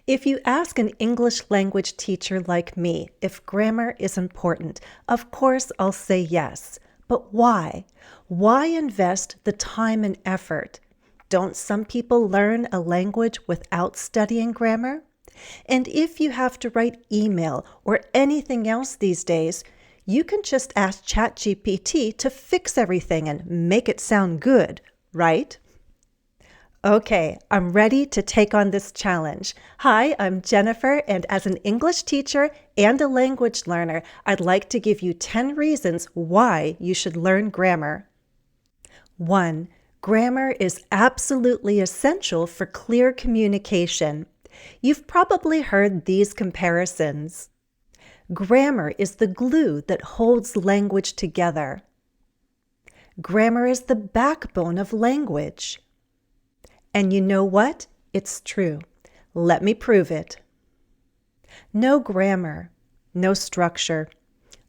If you ask an English language teacher like me if grammar is important, of course I'll say yes. But why? Why invest the time and effort? Don't some people learn a language without studying grammar? And if you have to write email or anything else these days, you can just ask ChatGPT to fix everything and make it sound good, right? Okay, I'm ready to take on this challenge. Hi, I'm Jennifer, and as an English teacher and a language learner, I'd like to give you 10 reasons why you should learn grammar. 1. Grammar is absolutely essential for clear communication. You've probably heard these comparisons. Grammar is the glue that holds language together. Grammar is the backbone of language. And you know what? It's true. Let me prove it. No grammar, no structure.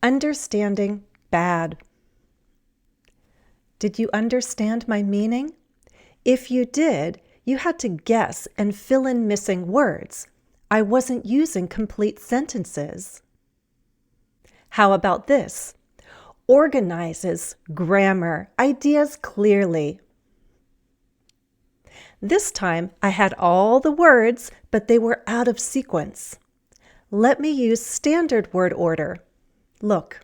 Understanding, bad. Did you understand my meaning? If you did, you had to guess and fill in missing words. I wasn't using complete sentences. How about this? Organizes, grammar, ideas clearly. This time I had all the words, but they were out of sequence. Let me use standard word order. Look.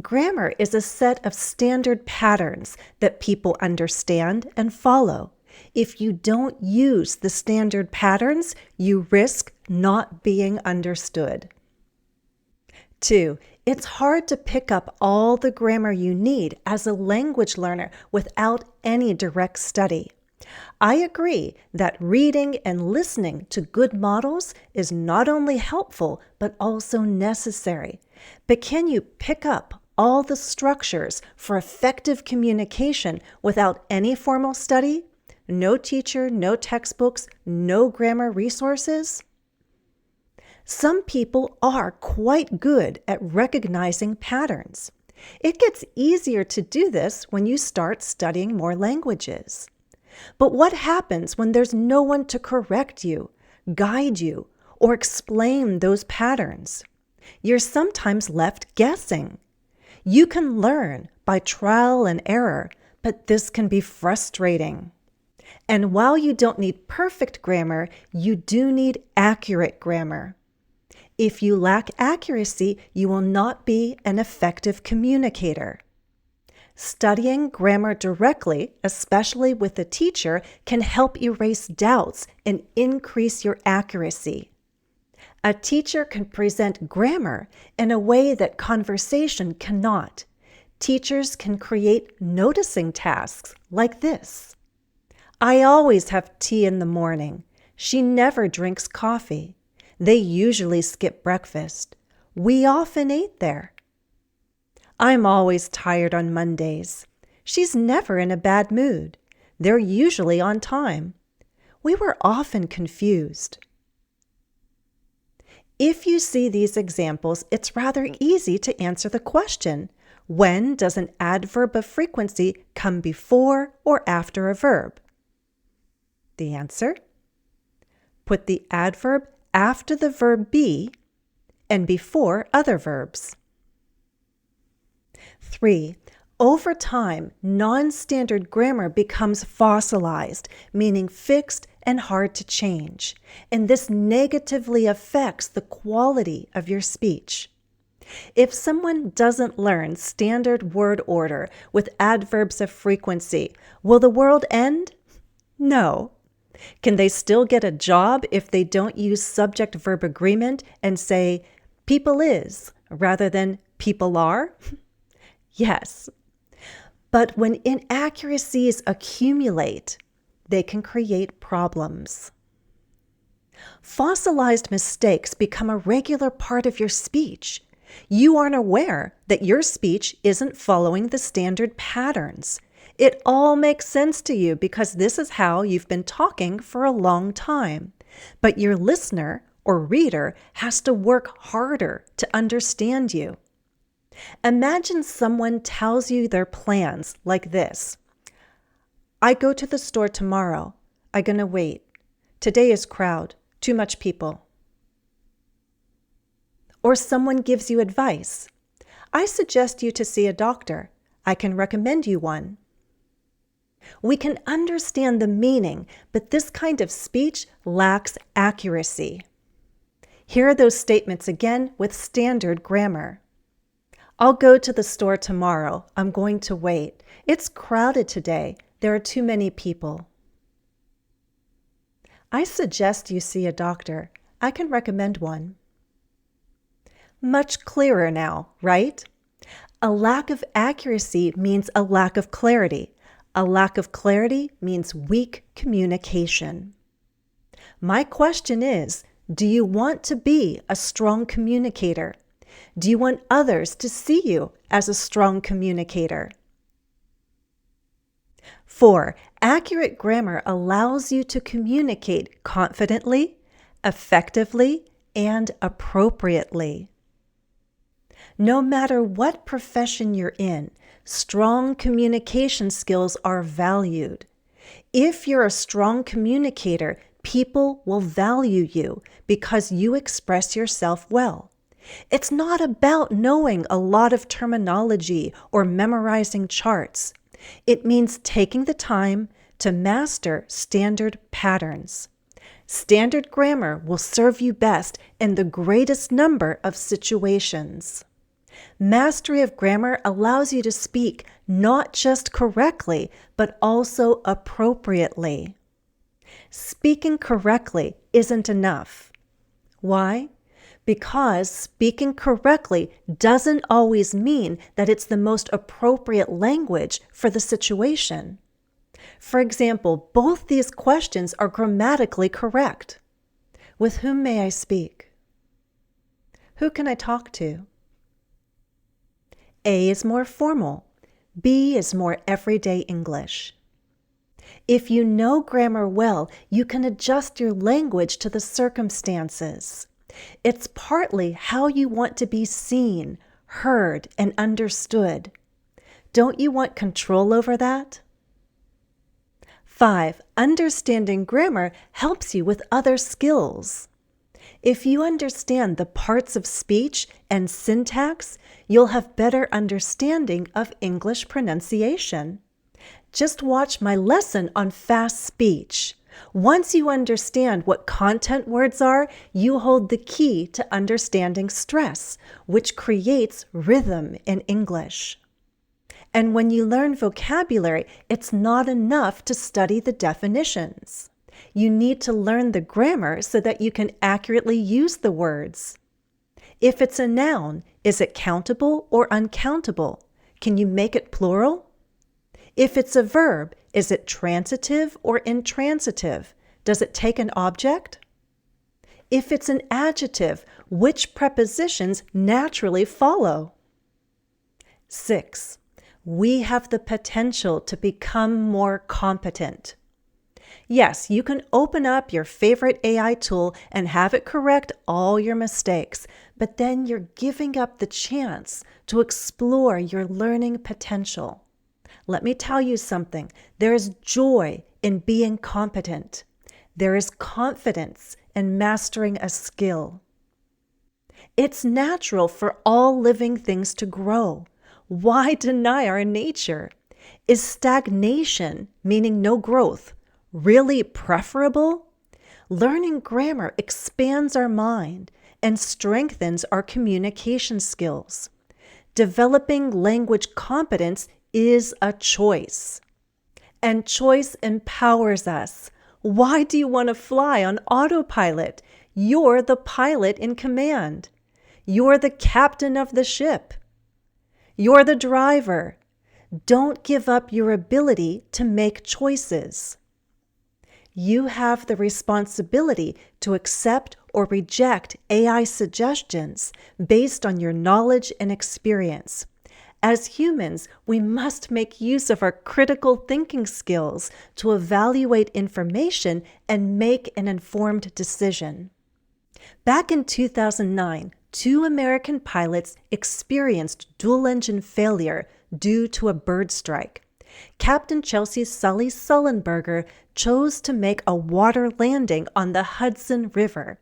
Grammar is a set of standard patterns that people understand and follow. If you don't use the standard patterns, you risk not being understood. 2. It's hard to pick up all the grammar you need as a language learner without any direct study. I agree that reading and listening to good models is not only helpful, but also necessary. But can you pick up all the structures for effective communication without any formal study? No teacher, no textbooks, no grammar resources? Some people are quite good at recognizing patterns. It gets easier to do this when you start studying more languages. But what happens when there's no one to correct you, guide you, or explain those patterns? You're sometimes left guessing. You can learn by trial and error, but this can be frustrating. And while you don't need perfect grammar, you do need accurate grammar. If you lack accuracy, you will not be an effective communicator. Studying grammar directly, especially with a teacher, can help erase doubts and increase your accuracy. A teacher can present grammar in a way that conversation cannot. Teachers can create noticing tasks like this. I always have tea in the morning. She never drinks coffee. They usually skip breakfast. We often ate there. I'm always tired on Mondays. She's never in a bad mood. They're usually on time. We were often confused. If you see these examples, it's rather easy to answer the question, when does an adverb of frequency come before or after a verb? The answer? Put the adverb after the verb be and before other verbs. 3. Over time, non-standard grammar becomes fossilized, meaning fixed and hard to change, and this negatively affects the quality of your speech. If someone doesn't learn standard word order with adverbs of frequency, will the world end? No. Can they still get a job if they don't use subject-verb agreement and say, people is, rather than people are? Yes. But when inaccuracies accumulate, they can create problems. Fossilized mistakes become a regular part of your speech. You aren't aware that your speech isn't following the standard patterns. It all makes sense to you because this is how you've been talking for a long time. But your listener or reader has to work harder to understand you. Imagine someone tells you their plans like this. I go to the store tomorrow. I gonna wait. Today is crowd. Too much people. Or someone gives you advice. I suggest you to see a doctor. I can recommend you one. We can understand the meaning, but this kind of speech lacks accuracy. Here are those statements again with standard grammar. I'll go to the store tomorrow. I'm going to wait. It's crowded today. There are too many people. I suggest you see a doctor. I can recommend one. Much clearer now, right? A lack of accuracy means a lack of clarity. A lack of clarity means weak communication. My question is, do you want to be a strong communicator? Do you want others to see you as a strong communicator? 4. Accurate grammar allows you to communicate confidently, effectively, and appropriately. No matter what profession you're in, strong communication skills are valued. If you're a strong communicator, people will value you because you express yourself well. It's not about knowing a lot of terminology or memorizing charts. It means taking the time to master standard patterns. Standard grammar will serve you best in the greatest number of situations. Mastery of grammar allows you to speak not just correctly, but also appropriately. Speaking correctly isn't enough. Why? Because speaking correctly doesn't always mean that it's the most appropriate language for the situation. For example, both these questions are grammatically correct. With whom may I speak? Who can I talk to? A is more formal. B is more everyday English. If you know grammar well, you can adjust your language to the circumstances. It's partly how you want to be seen, heard, and understood. Don't you want control over that? 5. Understanding grammar helps you with other skills. If you understand the parts of speech and syntax, you'll have better understanding of English pronunciation. Just watch my lesson on fast speech. Once you understand what content words are, you hold the key to understanding stress, which creates rhythm in English. And when you learn vocabulary, it's not enough to study the definitions. You need to learn the grammar so that you can accurately use the words. If it's a noun, is it countable or uncountable? Can you make it plural? If it's a verb, is it transitive or intransitive? Does it take an object? If it's an adjective, which prepositions naturally follow? 6. We have the potential to become more competent. Yes, you can open up your favorite AI tool and have it correct all your mistakes, but then you're giving up the chance to explore your learning potential. Let me tell you something. There is joy in being competent. There is confidence in mastering a skill. It's natural for all living things to grow. Why deny our nature? Is stagnation, meaning no growth, really preferable? Learning grammar expands our mind and strengthens our communication skills. Developing language competence is a choice. And choice empowers us. Why do you want to fly on autopilot? You're the pilot in command. You're the captain of the ship. You're the driver. Don't give up your ability to make choices. You have the responsibility to accept or reject AI suggestions based on your knowledge and experience. As humans, we must make use of our critical thinking skills to evaluate information and make an informed decision. Back in 2009, 2 American pilots experienced dual-engine failure due to a bird strike. Captain Chelsea Sully Sullenberger chose to make a water landing on the Hudson River.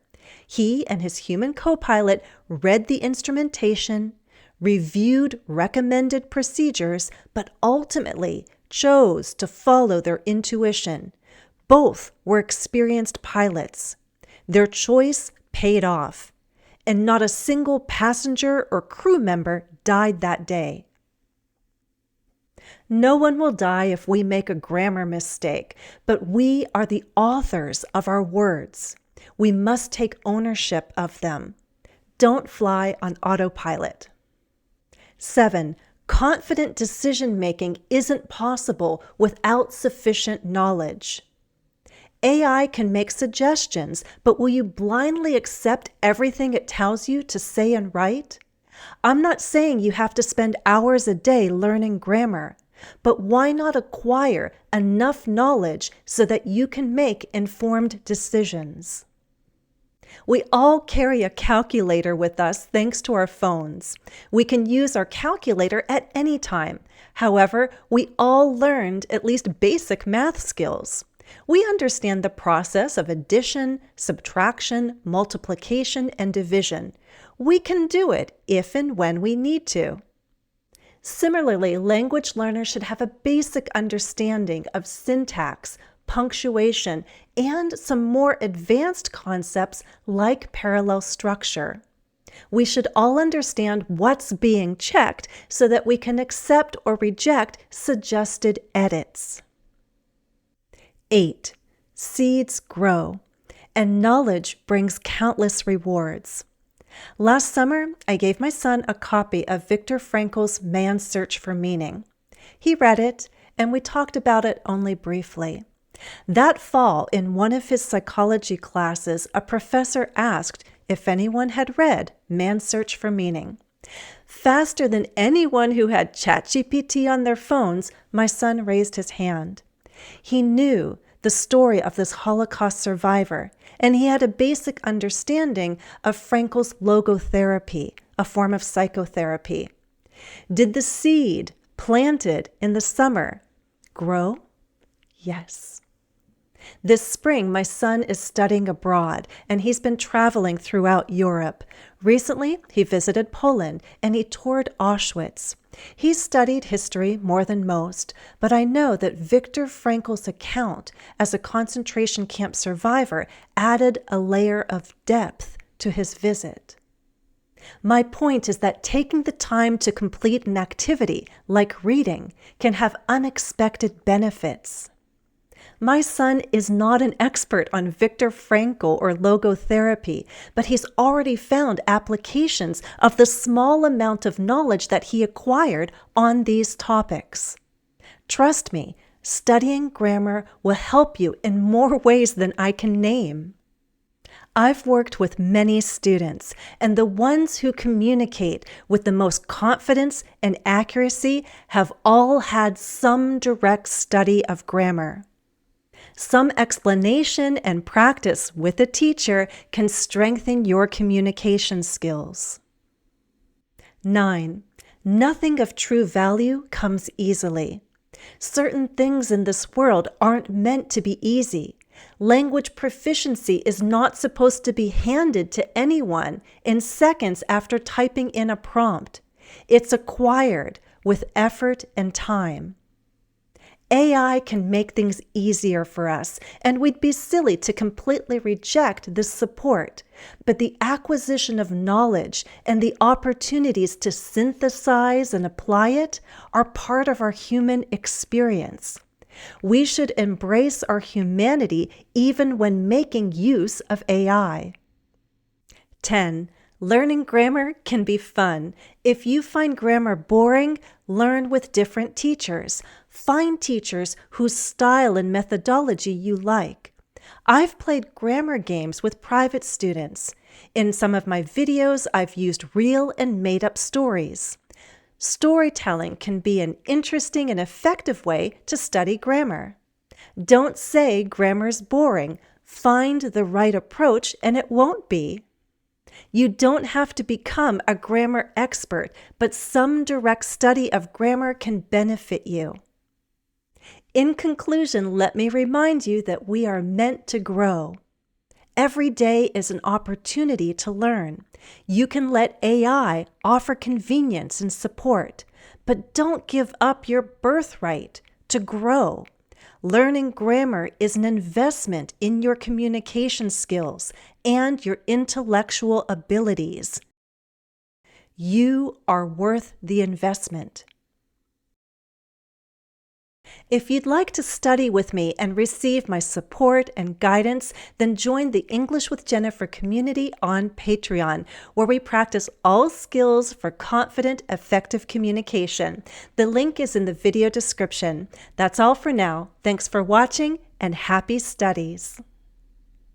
He and his human co-pilot read the instrumentation, reviewed recommended procedures, but ultimately chose to follow their intuition. Both were experienced pilots. Their choice paid off, and not a single passenger or crew member died that day. No one will die if we make a grammar mistake, but we are the authors of our words. We must take ownership of them. Don't fly on autopilot. 7. Confident decision-making isn't possible without sufficient knowledge. AI can make suggestions, but will you blindly accept everything it tells you to say and write? I'm not saying you have to spend hours a day learning grammar, but why not acquire enough knowledge so that you can make informed decisions? We all carry a calculator with us thanks to our phones. We can use our calculator at any time. However, we all learned at least basic math skills. We understand the process of addition, subtraction, multiplication, and division. We can do it if and when we need to. Similarly, language learners should have a basic understanding of syntax, punctuation, and some more advanced concepts like parallel structure. We should all understand what's being checked so that we can accept or reject suggested edits. 8. Seeds grow, and knowledge brings countless rewards. Last summer, I gave my son a copy of Viktor Frankl's Man's Search for Meaning. He read it, and we talked about it only briefly. That fall, in one of his psychology classes, a professor asked if anyone had read Man's Search for Meaning. Faster than anyone who had ChatGPT on their phones, my son raised his hand. He knew the story of this Holocaust survivor, and he had a basic understanding of Frankl's logotherapy, a form of psychotherapy. Did the seed planted in the summer grow? Yes. This spring, my son is studying abroad, and he's been traveling throughout Europe. Recently, he visited Poland, and he toured Auschwitz. He studied history more than most, but I know that Viktor Frankl's account as a concentration camp survivor added a layer of depth to his visit. My point is that taking the time to complete an activity, like reading, can have unexpected benefits. My son is not an expert on Viktor Frankl or logotherapy, but he's already found applications of the small amount of knowledge that he acquired on these topics. Trust me, studying grammar will help you in more ways than I can name. I've worked with many students, and the ones who communicate with the most confidence and accuracy have all had some direct study of grammar. Some explanation and practice with a teacher can strengthen your communication skills. 9. Nothing of true value comes easily. Certain things in this world aren't meant to be easy. Language proficiency is not supposed to be handed to anyone in seconds after typing in a prompt. It's acquired with effort and time. AI can make things easier for us, and we'd be silly to completely reject this support. But the acquisition of knowledge and the opportunities to synthesize and apply it are part of our human experience. We should embrace our humanity even when making use of AI. 10. Learning grammar can be fun. If you find grammar boring, learn with different teachers. Find teachers whose style and methodology you like. I've played grammar games with private students. In some of my videos, I've used real and made-up stories. Storytelling can be an interesting and effective way to study grammar. Don't say grammar's boring. Find the right approach and it won't be. You don't have to become a grammar expert, but some direct study of grammar can benefit you. In conclusion, let me remind you that we are meant to grow. Every day is an opportunity to learn. You can let AI offer convenience and support, but don't give up your birthright to grow. Learning grammar is an investment in your communication skills and your intellectual abilities. You are worth the investment. If you'd like to study with me and receive my support and guidance, then join the English with Jennifer community on Patreon, where we practice all skills for confident, effective communication. The link is in the video description. That's all for now. Thanks for watching and happy studies.